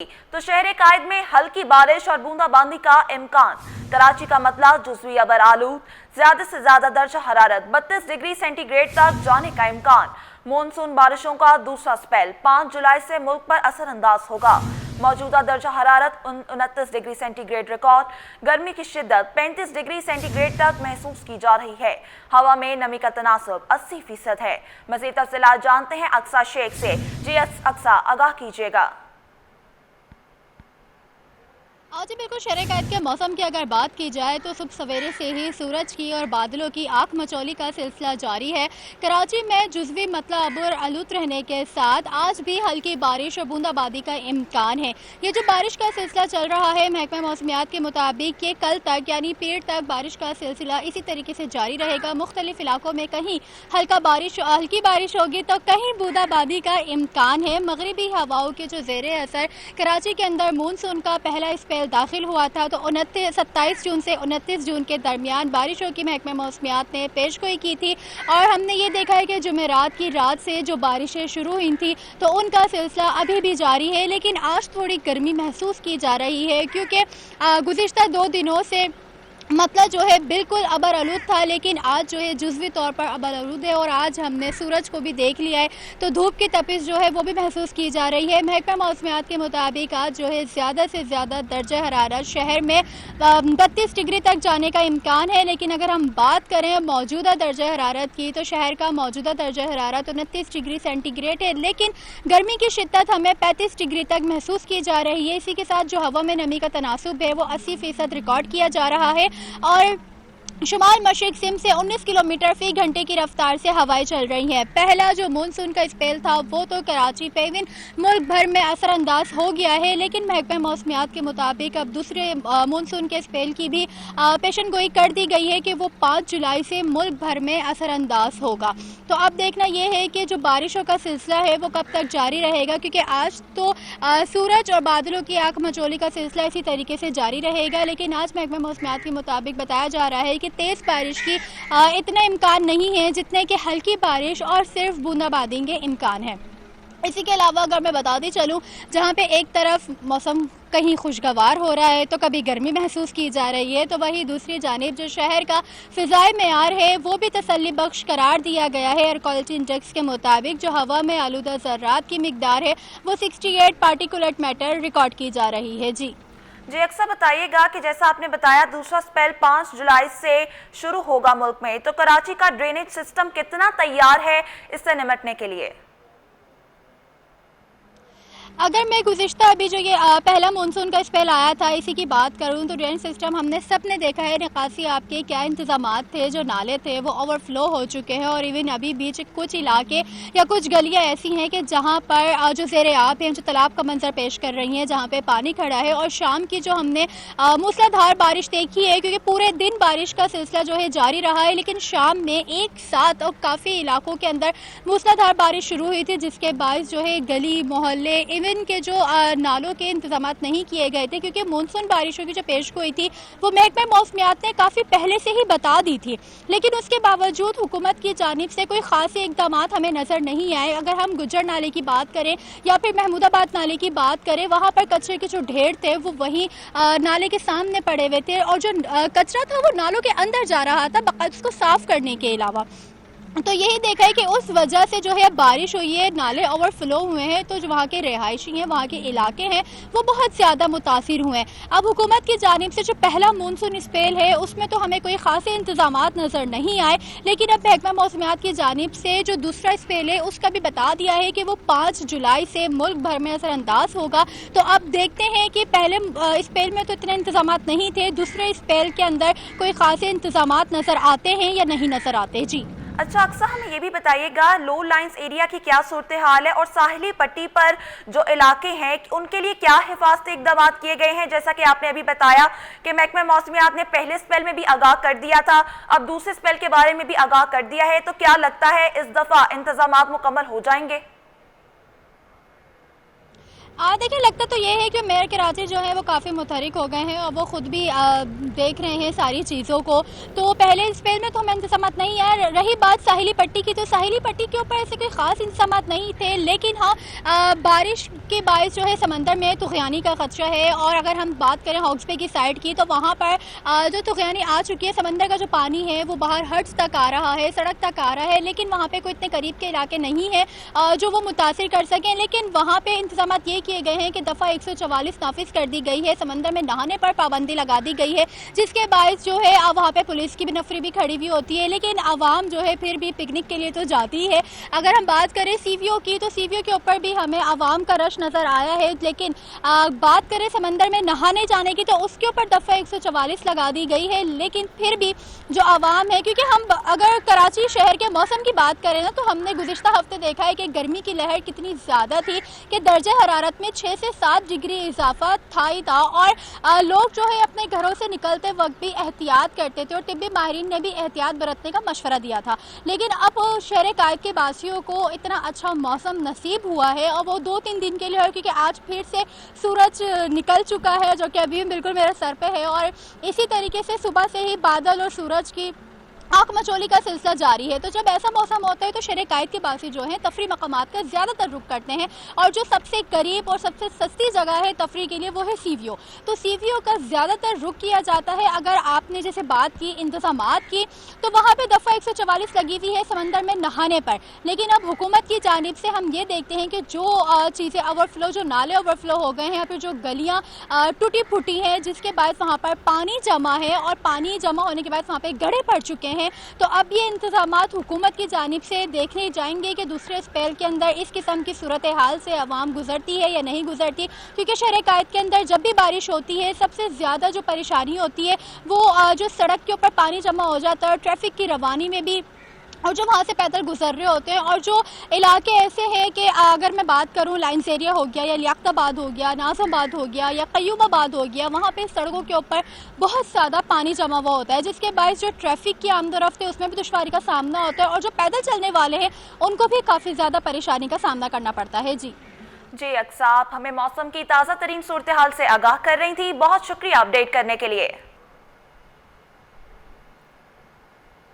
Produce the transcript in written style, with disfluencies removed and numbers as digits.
तो शहर कायद में हल्की बारिश और बूंदाबांदी का इम्कान। कराची का मतला जुज़वी अबर आलूद, ज्यादा से ज्यादा दर्जा हरारत 32 डिग्री सेंटीग्रेड तक जाने का इम्कान। मानसून बारिशों का दूसरा स्पेल 5 जुलाई से मुल्क पर असरअंदाज होगा। मौजूदा दर्जा हरारत 29 डिग्री सेंटीग्रेड रिकॉर्ड। गर्मी की शिद्दत 35 डिग्री सेंटीग्रेड तक महसूस की जा रही है। हवा में नमी का तनासब 80% है। मज़ीद तफसीलात जानते हैं अक्सा शेख से। जी अक्सा, आगाह कीजिएगा। आज बिल्कुल शहर कायद के मौसम की अगर बात की जाए तो सुबह सवेरे से ही सूरज की और बादलों की आंख मचौली का सिलसिला जारी है। कराची में जुज़वी मतला अबर आलूद रहने के साथ आज भी हल्की बारिश और बूंदाबांदी का इम्कान है। ये जो बारिश का सिलसिला चल रहा है, महकमा मौसमियात के मुताबिक ये कल तक यानी पीर तक बारिश का सिलसिला इसी तरीके से जारी रहेगा। मुख्तलिफ इलाकों में कहीं हल्की बारिश होगी तो कहीं बूंदाबांदी का इम्कान है। मगरबी हवाओं के जो ज़ेरे असर कराची के अंदर मानसून का पहला स्पेल दाखिल हुआ था तो 27 जून से 29 जून के दरमियान बारिशों की महकमा मौसमियात ने पेशगोई की थी और हमने ये देखा है कि जुमेरात की रात से जो बारिशें शुरू हुई थी तो उनका सिलसिला अभी भी जारी है। लेकिन आज थोड़ी गर्मी महसूस की जा रही है क्योंकि गुज़िश्ता 2 दिनों से मतलब जो है बिल्कुल अबर आलूद था, लेकिन आज जो है जुज़वी तौर पर अबर आलूद है और आज हमने सूरज को भी देख लिया है तो धूप की तपिश जो है वो भी महसूस की जा रही है। महकमा मौसमियात के मुताबिक आज जो है ज़्यादा से ज़्यादा दर्जा हरारत शहर में 32 डिग्री तक जाने का इम्कान है। लेकिन अगर हम बात करें मौजूदा दर्जा हरारत की तो शहर का मौजूदा दर्जा हरारत 29 डिग्री सेंटीग्रेड है, लेकिन गर्मी की शिद्दत हमें 35 डिग्री तक महसूस की जा रही है। इसी के साथ जो हवा में नमी का तनासुब है वो 80% रिकॉर्ड किया जा रहा है और शुमाल मशरिक सिम से 19 किलोमीटर फी घंटे की रफ्तार से हवाएं चल रही हैं। पहला जो मानसून का स्पेल था वो तो कराची पे इवन मुल्क भर में असरअंदाज हो गया है, लेकिन महकमा मौसमियात के मुताबिक अब दूसरे मानसून के स्पेल की भी पेशन गोई कर दी गई है कि वो 5 जुलाई से मुल्क भर में असरअंदाज होगा। तो अब देखना यह है कि जो बारिशों का सिलसिला है वो कब तक जारी रहेगा, क्योंकि आज तो सूरज और बादलों की आंख मचोली का सिलसिला इसी तरीके से जारी रहेगा। लेकिन आज महकमा मौसमियात के मुताबिक बताया जा रहा है कि तेज बारिश की इतना इम्कान नहीं है जितने कि हल्की बारिश और सिर्फ बूंदाबांदी के इम्कान है। इसी के अलावा अगर मैं बताती चलूं, जहां पे एक तरफ मौसम कहीं खुशगवार हो रहा है तो कभी गर्मी महसूस की जा रही है, तो वहीं दूसरी जानिब जो शहर का फ़िज़ाई मेयार है वो भी तसल्ली बख्श करार दिया गया है। एयर क्वालिटी इंडेक्स के मुताबिक जो हवा में आलूदा ज़र्रात की मिकदार है वो 68 पार्टिकुलेट मैटर रिकॉर्ड की जा रही है। जी अक्सर बताइएगा कि जैसा आपने बताया दूसरा स्पेल 5 जुलाई से शुरू होगा मुल्क में, तो कराची का ड्रेनेज सिस्टम कितना तैयार है इससे निपटने के लिए? अगर मैं गुज़िश्ता अभी जो ये पहला मानसून का स्पेल आया था इसी की बात करूं तो ड्रेनेज सिस्टम हमने सब ने देखा है। निकासी आपके क्या इंतजामात थे, जो नाले थे वो ओवरफ्लो हो चुके हैं और इवन अभी बीच कुछ इलाके या कुछ गलियां ऐसी हैं कि जहां पर जो ज़ेरे आब हैं, जो तालाब का मंजर पेश कर रही हैं, जहां पे पानी खड़ा है। और शाम की जो हमने मूसलाधार बारिश देखी है, क्योंकि पूरे दिन बारिश का सिलसिला जो है जारी रहा है, लेकिन शाम में एक साथ और काफ़ी इलाकों के अंदर मूसलाधार बारिश शुरू हुई थी, जिसके बायस जो है गली मोहल्ले इनके जो नालों के इंतजामात नहीं किए गए थे, क्योंकि मानसून बारिशों की जो पेशगोई थी वो महकमा मौसमियात ने काफ़ी पहले से ही बता दी थी, लेकिन उसके बावजूद हुकूमत की जानिब से कोई खास इकदाम हमें नज़र नहीं आए। अगर हम गुज्जर नाले की बात करें या फिर महमूदाबाद नाले की बात करें, वहाँ पर कचरे के जो ढेर थे वो वहीं नाले के सामने पड़े हुए थे और जो कचरा था वो नालों के अंदर जा रहा था बकायदा उसको साफ करने के अलावा। तो यही देखा है कि उस वजह से जो है बारिश हुई है, नाले ओवरफ्लो हुए हैं, तो जो वहाँ के रिहायशी हैं, वहाँ के इलाके हैं वो बहुत ज़्यादा मुतासिर हुए हैं। अब हुकूमत की जानिब से जो पहला मानसून स्पेल है उसमें तो हमें कोई ख़ास इंतजामात नज़र नहीं आए, लेकिन अब महकमा मौसमियात की जानिब से जो दूसरा स्पेल है उसका भी बता दिया है कि वो 5 जुलाई से मुल्क भर में असरअंदाज होगा। तो अब देखते हैं कि पहले स्पेल में तो इतने इंतजामात नहीं थे, दूसरे स्पेल के अंदर कोई ख़ास इंतजामात नज़र आते हैं या नहीं नज़र आते। जी अच्छा अक्सर हमें ये भी बताइएगा लो लाइंस एरिया की क्या सूरत हाल है और साहिली पट्टी पर जो इलाके हैं उनके लिए क्या हिफाजती इकदाम किए गए हैं? जैसा कि आपने अभी बताया कि महकमा मौसमियात ने पहले स्पेल में भी आगाह कर दिया था, अब दूसरे स्पेल के बारे में भी आगाह कर दिया है, तो क्या लगता है इस दफ़ा इंतजामात मुकम्मल हो जाएंगे? देखिए, लगता तो ये है कि मेयर कराची जो है वो काफ़ी मुतहरिक हो गए हैं और वो खुद भी देख रहे हैं सारी चीज़ों को। तो पहले स्पेल में तो हमें इंतज़ामात नहीं है। रही बात साहिली पट्टी की, तो साहिली पट्टी के ऊपर ऐसे कोई ख़ास इंतज़ामात नहीं थे, लेकिन हाँ, बारिश के बायस जो है समंदर में तुग़यानी का ख़दशा है। और अगर हम बात करें हॉक्स बे की साइड की, तो वहाँ पर जो तुग़यानी आ चुकी है, समंदर का जो पानी है वो बाहर हट्स तक आ रहा है, सड़क तक आ रहा है, लेकिन वहाँ पे कोई इतने करीब के इलाके नहीं है जो वो मुतासिर कर सकें। लेकिन वहाँ पे इंतज़ामात ये किए गए हैं कि दफ़ा 144 नाफिज कर दी गई है, समंदर में नहाने पर पाबंदी लगा दी गई है, जिसके बायस जो है वहाँ पे पुलिस की भी नफरी भी खड़ी हुई होती है, लेकिन आवाम जो है फिर भी पिकनिक के लिए तो जाती है। अगर हम बात करें सीवीओ की, तो सीवीओ के ऊपर भी हमें आवाम का रश नज़र आया है, लेकिन बात करें समंदर में नहाने जाने की, तो उसके ऊपर दफ़ा 144 लगा दी गई है। लेकिन फिर भी जो आवाम है, क्योंकि हम अगर कराची शहर के मौसम की बात करें ना, तो हमने गुज़िश्ता हफ्ते देखा है कि गर्मी की लहर कितनी ज़्यादा थी कि दर्जे हरारत में 6 से 7 डिग्री इजाफा था ही था, और लोग जो है अपने घरों से निकलते वक्त भी एहतियात करते थे, और तिब्बी माहिरीन ने भी एहतियात बरतने का मशवरा दिया था। लेकिन अब शहर कायद के बासियों को इतना अच्छा मौसम नसीब हुआ है, और वो 2-3 दिन के लिए है, क्योंकि आज फिर से सूरज निकल चुका है, जो कि अभी बिल्कुल मेरे सर पे है, और इसी तरीके से सुबह से ही बादल और सूरज की आँख मचोली का सिलसिला जारी है। तो जब ऐसा मौसम होता है, तो शहर कायद के बासी जो हैं तफरी मकामात का ज़्यादातर रुख करते हैं, और जो सबसे करीब और सबसे सस्ती जगह है तफरी के लिए वो है सीवीओ। तो सीवीओ का ज़्यादातर रुख किया जाता है। अगर आपने जैसे बात की इंतज़ामात की, तो वहाँ पे दफ़ा 144 लगी हुई है समंदर में नहाने पर। लेकिन अब हुकूमत की जानिब से हम ये देखते हैं कि जो चीज़ें ओवरफ्लो, जो नाले ओवरफ्लो हो गए हैं, या फिर जो गलियाँ टूटी फूटी हैं, जिसके बाद वहाँ पर पानी जमा है, और पानी जमा होने के बाद वहाँ पर गड्ढे पड़ चुके हैं। तो अब ये इंतजामात हुकूमत की जानिब से देखने जाएंगे कि दूसरे स्पेल के अंदर इस किस्म की सूरत हाल से आवाम गुजरती है या नहीं गुजरती, क्योंकि शहर कायद के अंदर जब भी बारिश होती है, सबसे ज़्यादा जो परेशानी होती है वो जो सड़क के ऊपर पानी जमा हो जाता है, और ट्रैफिक की रवानी में भी, और जो वहाँ से पैदल गुजर रहे होते हैं, और जो इलाके ऐसे हैं कि अगर मैं बात करूँ लाइन्स एरिया हो गया, या लियाकताबाद हो गया, नाज़ाबाद हो गया, या कयूमाबाद हो गया, वहाँ पे सड़कों के ऊपर बहुत ज़्यादा पानी जमा हुआ होता है, जिसके बायस जो ट्रैफिक की आमदोरफ्त है उसमें भी दुश्वारी का सामना होता है, और जो पैदल चलने वाले हैं उनको भी काफ़ी ज़्यादा परेशानी का सामना करना पड़ता है। जी अक्सा, आप हमें मौसम की ताज़ा तरीन सूरत हाल से आगाह कर रही थी। बहुत शुक्रिया अपडेट करने के लिए।